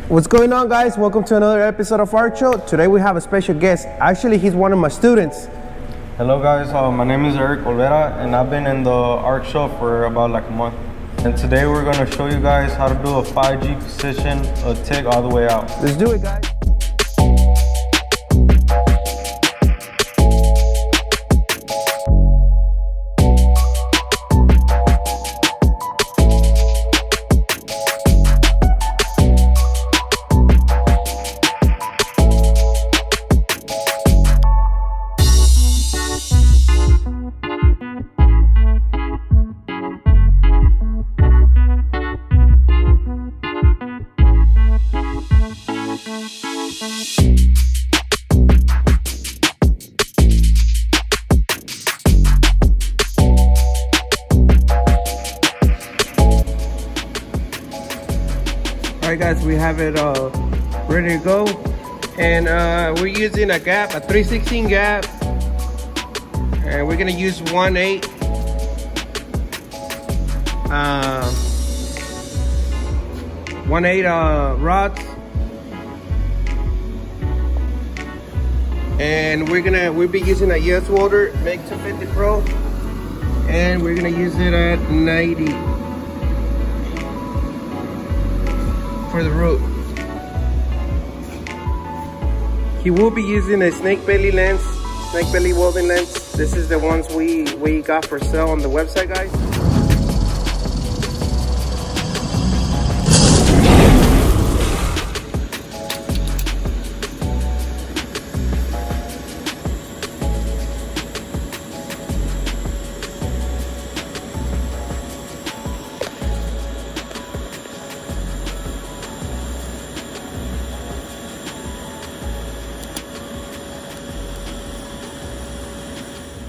What's going on, guys? Welcome to another episode of Art Show. Today we have a special guest. Actually, he's one of my students. Hello guys, my name is Eric Olvera and I've been in the art show for about like a month. And today we're going to show you guys how to do a 5G position, a tick all the way out. Let's do it, guys. Alright guys, we have it ready to go, and we're using a gap, a 3/16 gap, and we're gonna use 1/8 rods, and we'll be using a US welder MIG 250 Pro, and we're gonna use it at 90 for the root. He will be using a snake belly lens, snake belly welding lens. This is the ones we got for sale on the website, guys.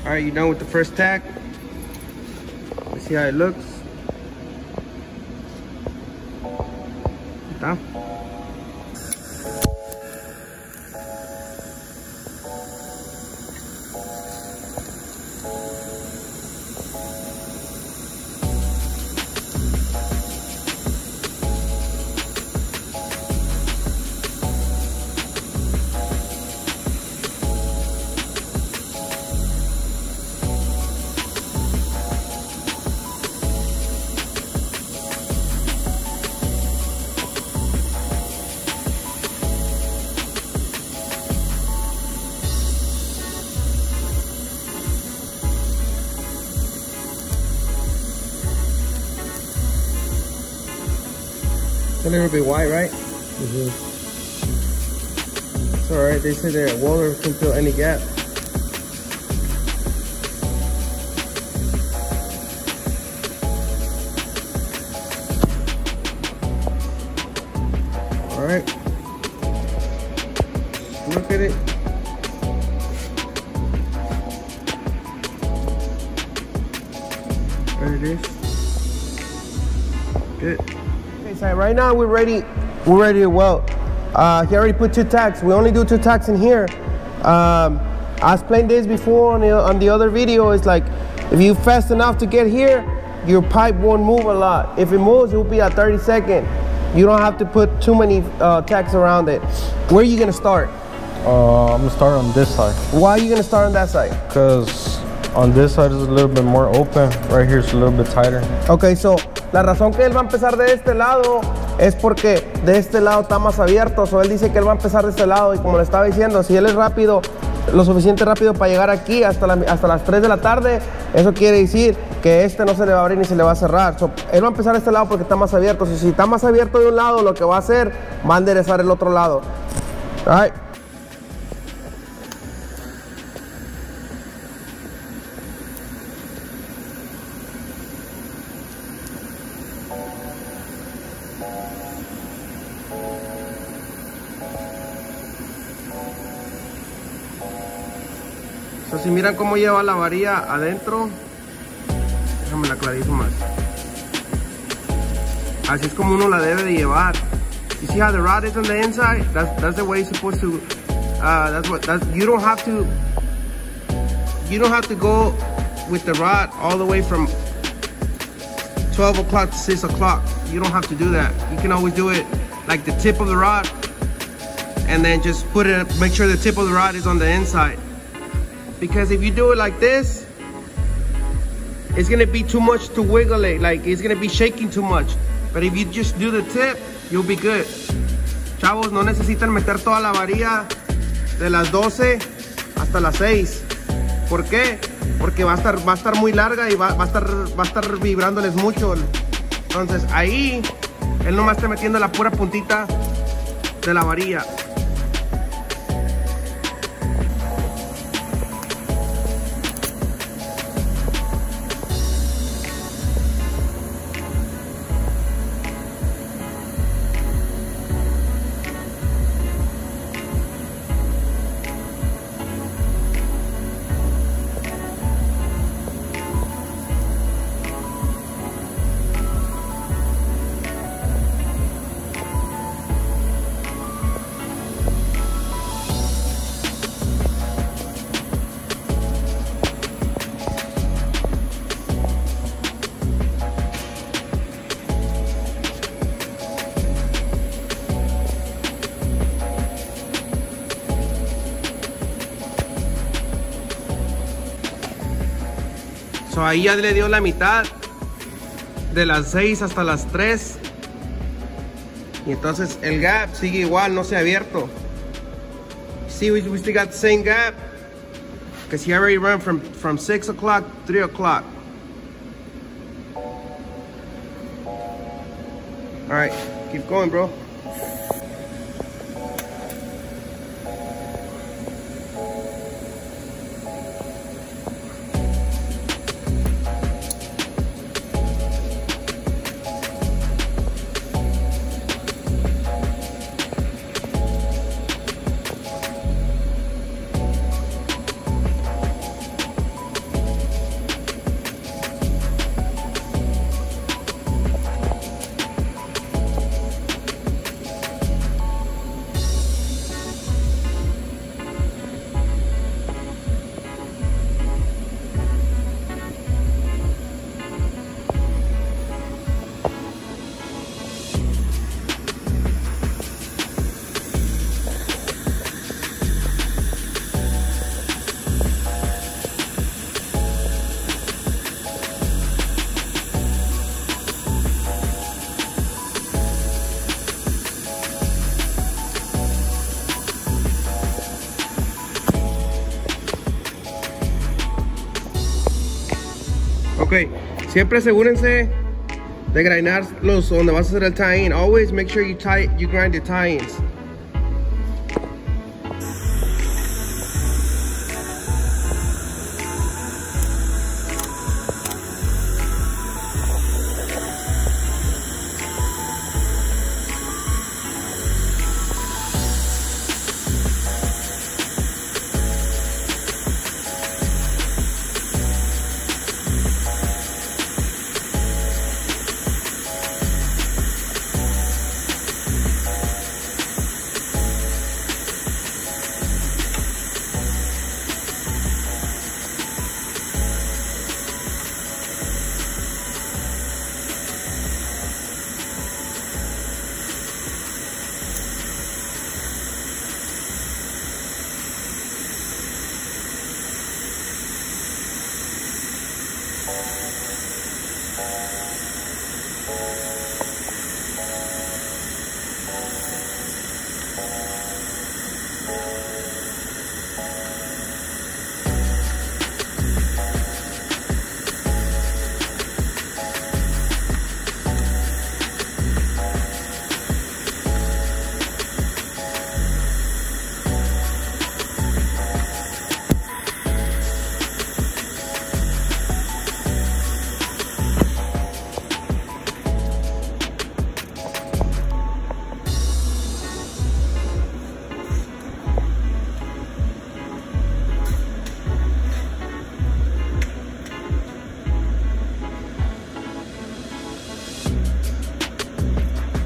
Alright, you're done with the first tack. Let's see how it looks. Down. A little bit white, right? Mm-hmm. It's alright, they say that welder can fill any gap. Alright. Look at it. There it is. Good. Okay, so right now we're ready to weld. He already put 2 tacks. We only do 2 tacks in here. I explained this before on the other video. It's like, if you fast enough to get here, your pipe won't move a lot. If it moves, it will be at 30-second. You don't have to put too many tacks around it. Where are you gonna start? I'm gonna start on this side. Why are you gonna start on that side? Because on this side is a little bit more open. Right here is a little bit tighter. Okay, so la razón que él va a empezar de este lado es porque de este lado está más abierto. So él dice que él va a empezar de este lado, y como le estaba diciendo, si él es rápido, lo suficiente rápido para llegar aquí hasta las 3 de la tarde, eso quiere decir que este no se le va a abrir ni se le va a cerrar. So, él va a empezar de este lado porque está más abierto. Si está más abierto de un lado, lo que va a hacer, va a enderezar el otro lado. All right. So, si miran cómo lleva la varilla adentro, déjame la clarifico más. Así es como uno la debe de llevar. You see how the rod is on the inside? That's the way it's supposed to. You don't have to go with the rod all the way from 12 o'clock to 6 o'clock. You don't have to do that. You can always do it like the tip of the rod, and then just put it, make sure the tip of the rod is on the inside. Because if you do it like this, it's gonna be too much to wiggle it, like it's gonna be shaking too much. But if you just do the tip, you'll be good. Chavos, no necesitan meter toda la varilla de las 12 hasta las 6. ¿Por qué? Porque va a estar muy larga y va a estar vibrándoles mucho. Entonces ahí, él nomás está metiendo la pura puntita de la varilla. So ahí ya le dio la mitad de las 6 hasta las 3. Y entonces el gap sigue igual, no se ha abierto. See, we still got the same gap. Because he already ran from 6 o'clock to 3 o'clock. Alright, keep going, bro. Ok, siempre asegúrense de grindar los donde vas a hacer el tie-in. Always make sure you grind the tie-ins.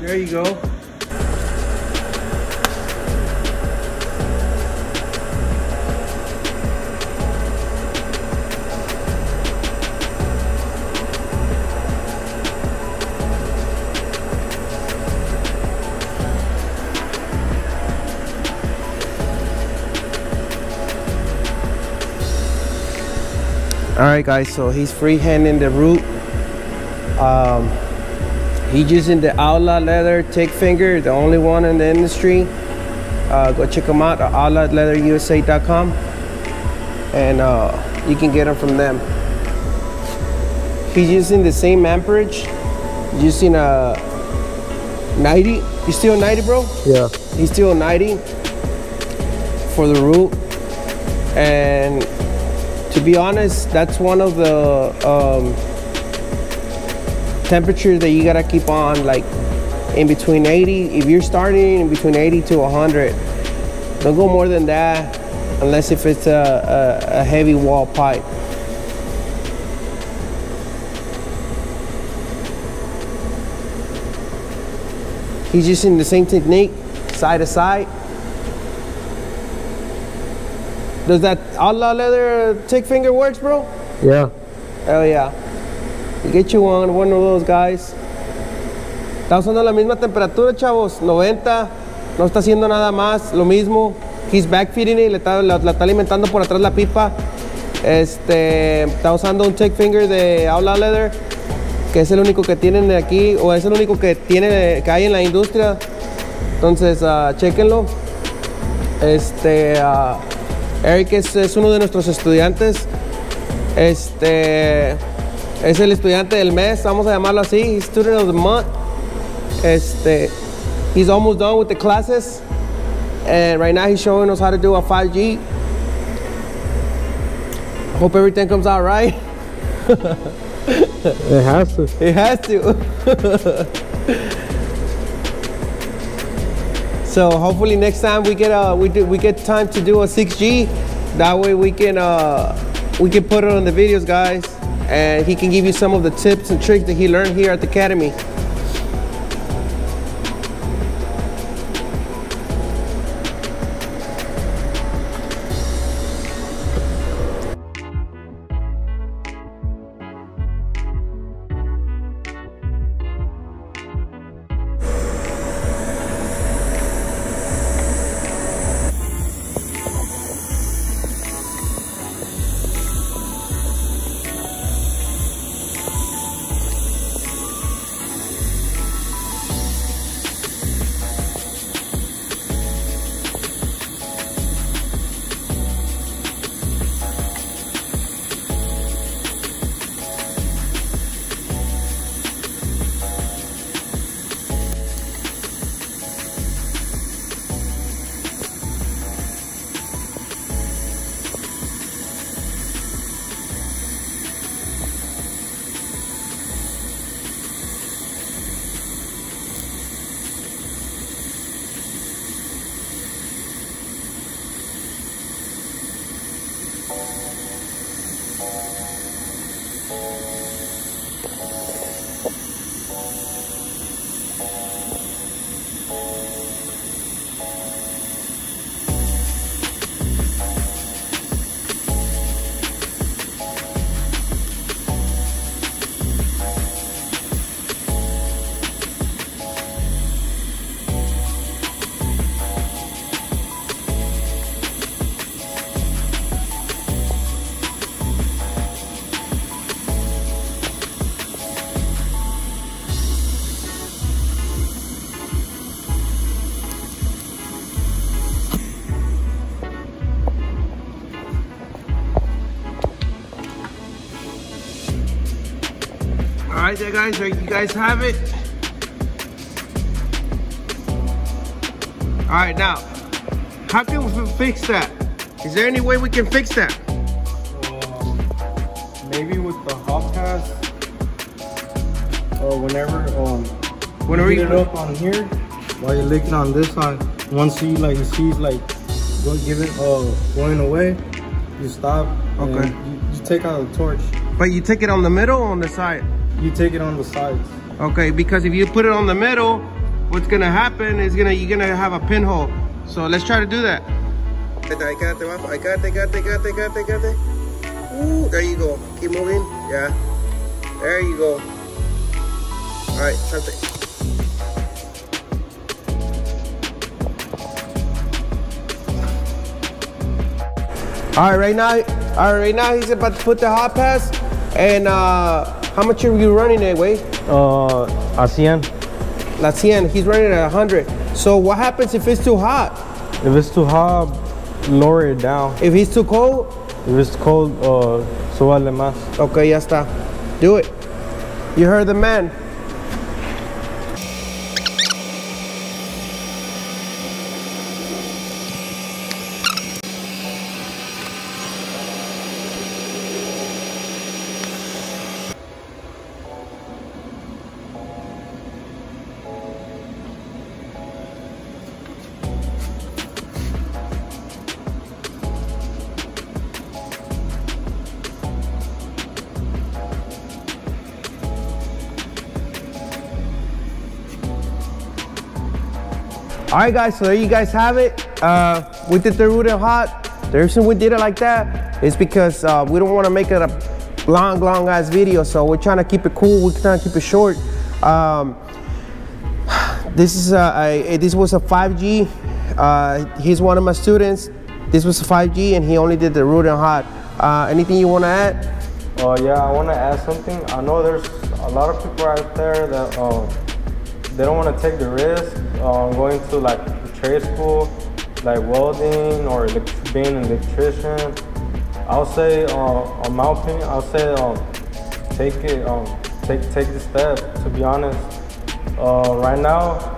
There you go. All right, guys, so he's freehanding the root. He's using the Outlaw Leather Tick Finger, the only one in the industry. Go check them out at outlawleatherusa.com, and you can get them from them. He's using the same amperage, using a 90. You still 90, bro? Yeah. He's still 90 for the root. And to be honest, that's one of the temperatures that you gotta keep on, like in between 80. If you're starting in between 80 to 100, don't go more than that unless if it's a heavy wall pipe. He's using the same technique, side to side. Does that Outlaw Leather Tick Finger works, bro? Yeah. Hell yeah. You get you one of those guys. Está usando la misma temperatura, chavos, 90. No está haciendo nada más, lo mismo. He's backfeeding it, la está alimentando por atrás la pipa. Está usando un Tick Finger de Outlaw Leather, que es el único que tienen aquí, o es el único que hay en la industria. Entonces, chequenlo. Eric es uno de nuestros estudiantes. Es el estudiante del mes, vamos a llamarlo así. He's student of the month. He's almost done with the classes, and right now he's showing us how to do a 5G. Hope everything comes out right. It has to. It has to. So hopefully next time we get time to do a 6G. That way we can put it on the videos, guys, and he can give you some of the tips and tricks that he learned here at the academy. All right, there, guys. There you guys have it. All right, now, how can we fix that? Is there any way we can fix that? Maybe with the hot pass, or whenever you get it up on here, while you're licking on this side. Once you sees going away, you stop. Okay. You take out the torch. But you take it on the middle or on the side? You take it on the sides. Okay, because if you put it on the middle, what's gonna happen is you're gonna have a pinhole. So let's try to do that. I got it. Ooh, there you go. Keep moving. Yeah. There you go. All right, something. All right, right now All right, right now he's about to put the hot pass. And how much are you running it, Wade? A 100. La 100, he's running at 100. So what happens if it's too hot? If it's too hot, lower it down. If he's too cold? If it's cold, súbale más. Okay, ya está. Do it. You heard the man. All right, guys, so there you guys have it. We did the root and hot. The reason we did it like that is because we don't want to make it a long ass video, so we're trying to keep it cool. We're trying to keep it short. This was a 5G. He's one of my students. This was a 5G, and he only did the root and hot. Anything you want to add? Yeah, I want to add something. I know there's a lot of people out there that they don't want to take the risk going to like trade school, like welding or being an electrician. I'll say, on my opinion, I'll say take it, take the step. To be honest, right now,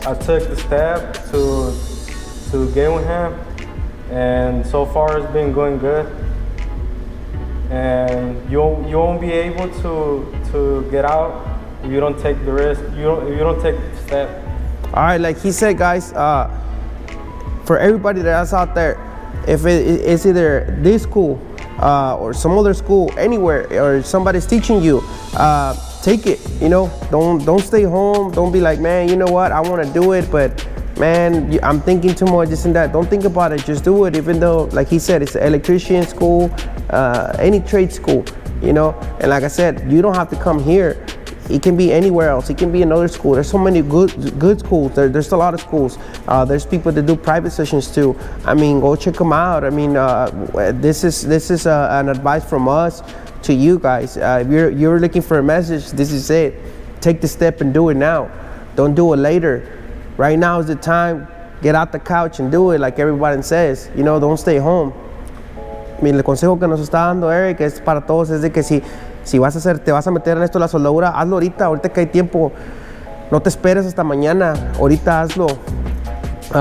I took the step to get with him, and so far it's been going good. And you won't be able to get out if you don't take the risk. If you don't take the step. All right, like he said, guys, for everybody that's out there, if it's either this school or some other school, anywhere, or somebody's teaching you, take it. You know, don't stay home. Don't be like, man, you know what, I want to do it, but man, I'm thinking too much, this and that. Don't think about it, just do it. Even though, like he said, it's an electrician school, any trade school, you know. And like I said, you don't have to come here. It can be anywhere else. It can be another school. There's so many good schools. There's a lot of schools. There's people that do private sessions too. I mean, go check them out. I mean, this is an advice from us to you guys. If you're looking for a message, this is it. Take the step and do it now. Don't do it later. Right now is the time. Get out the couch and do it, like everybody says. You know, don't stay home. Mira, el consejo que nos está dando Eric es para todos, es de que si te vas a meter en esto de la soldadura, hazlo ahorita que hay tiempo. No te esperes hasta mañana, ahorita hazlo.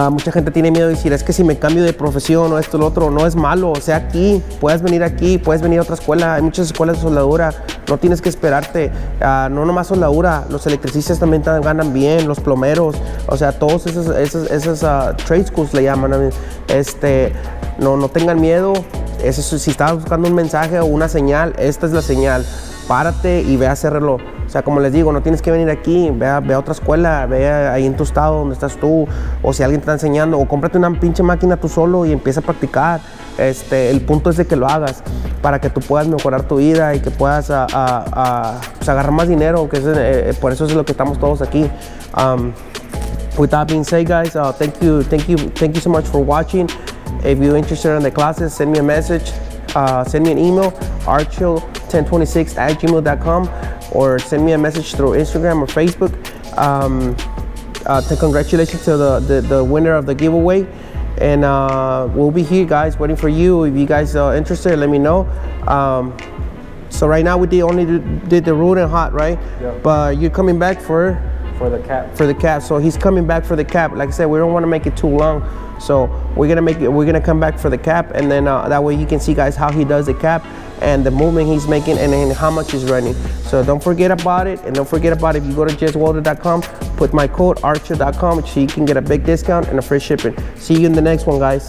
Mucha gente tiene miedo de decir, es que si me cambio de profesión o esto o lo otro, no es malo. O sea, aquí, puedes venir a otra escuela. Hay muchas escuelas de soldadura, no tienes que esperarte. No nomás soldadura, los electricistas también ganan bien, los plomeros, o sea, todos esos trade schools le llaman. No tengan miedo. Si estás buscando un mensaje o una señal, esta es la señal. Párate y ve a hacerlo. O sea, como les digo, no tienes que venir aquí, ve a otra escuela, ve ahí en tu estado donde estás tú, o si alguien te está enseñando, o cómprate una pinche máquina tú solo y empieza a practicar. El punto es de que lo hagas para que tú puedas mejorar tu vida y que puedas pues agarrar más dinero, que por eso es lo que estamos todos aquí. With that being said, guys, thank you so much for watching. If you're interested in the classes, send me a message, send me an email, archill1026@gmail.com, or send me a message through Instagram or Facebook. Congratulations to the winner of the giveaway, and we'll be here, guys, waiting for you. If you guys are interested, let me know. So right now we only did the root and hot, right? Yeah. But you're coming back for the cap. For the cap. So he's coming back for the cap. Like I said, we don't want to make it too long. So we're gonna come back for the cap, and then that way you can see, guys, how he does the cap and the movement he's making and how much he's running. So don't forget about it, and don't forget about if you go to JustWelder.com, put my code archer.com so you can get a big discount and a free shipping. See you in the next one, guys.